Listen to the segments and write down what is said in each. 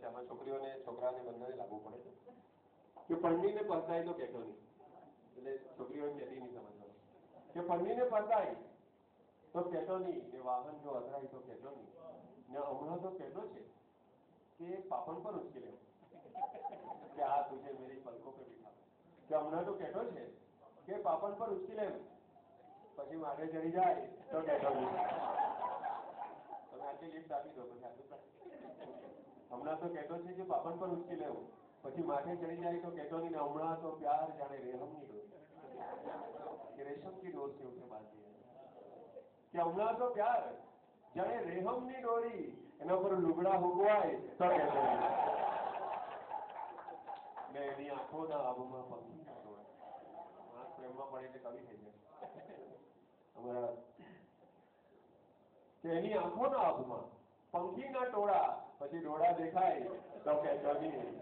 છે, આમાં છોકરીઓને છોકરાને બંનેને લાગુ પડે છે કે પરણીને પરતાય તો કહેતો નહીં. એટલે છોકરીઓ કહેતી નહીં સમજવાનું કે પરણીને પરતાય તો કહેતો નહીં, કે વાહન જો અથડાય તો કહેતો નહીં, ને હમણાં તો કહેતો છે કે પાપણ પર ઉચકી લેવું કે આ તુજે મેરી પલકો પે બિઠા, કે હમણાં તો કહેતો છે કે પાપણ પર ઉચકી લેવું, પછી માથે ચડી જાય તો કહેતો નહીં. તમે આટલી લિફ્ટ આપી દો પછી આટલું. હમણાં તો કહેતો છે કે પાપણ પર ઉચકી લેવું, પછી માથે ચડી જાય તો કહેતો નહીં, ને હમણાં તો પ્યાર જાણે રેહમની ડોરી કે રેશમ કી ડોર से उसे बांधी है, કે હમણાં તો પ્યાર જાણે રેહમની ડોરી એના પર લુગડા હુકવાય તો કહેતો નહીં. ને એની આંખોના આબમાં પંખી ના ટોળા, પ્રેમમાં પડે એટલે કવિ થઈ જાય અમારા, કે એની આંખોના આબમાં પંખીના ટોળા, પછી ડોળા દેખાય તો કહેતો નહીં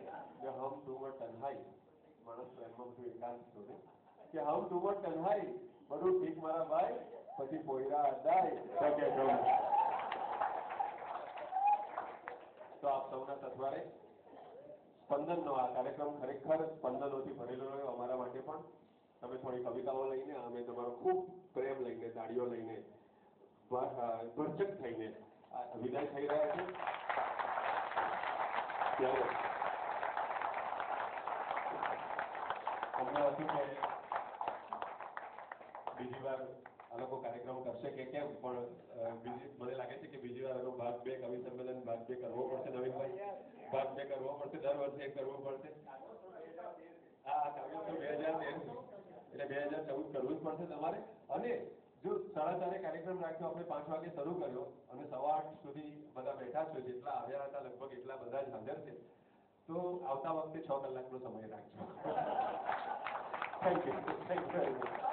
કે હમ તુમર તન્હાઈ. માણસ પ્રેમમાં બધું એકાંત શોધે કે હમ તુમર તન્હાઈ, બધું ઠીક મારા ભાઈ, પછી પોયરા અડાય તો કહેતો નહીં. તો આપ સૌના તત્વારે સ્પંદનનો આ કાર્યક્રમ ખરેખર સ્પંદનોથી ભરેલો રહ્યો અમારા માટે પણ. તમે થોડી કવિતાઓ લઈને, અમે તમારો ખૂબ પ્રેમ લઈને, તાળીઓ લઈને, ભરચક થઈને વિદાય થઈ રહ્યા છે. ત્યારે અમને હતું કે બીજી વાર આ લોકો કાર્યક્રમ કરશે કે કેમ, પણ મને લાગે છે કે બીજી વાર ભાગ 2 કવિ સંમેલન ભાગ 2 કરવો પડશે. નવીનભાઈ, ભાગ 2 કરવો પડશે, દર વર્ષે કરવો પડશે. હા, કાવ્ય તો 2013 એટલે 2014 કરવું જ પડશે તમારે. અને જો 4:30 કાર્યક્રમ રાખ્યો, આપણે 5 વાગે શરૂ કર્યો અને 8:15 સુધી બધા બેઠા છે, જેટલા આવ્યા હતા લગભગ એટલા બધા જ હાજર છે, તો આવતા વખતે 6 કલાકનો સમય રાખજો. Thank you.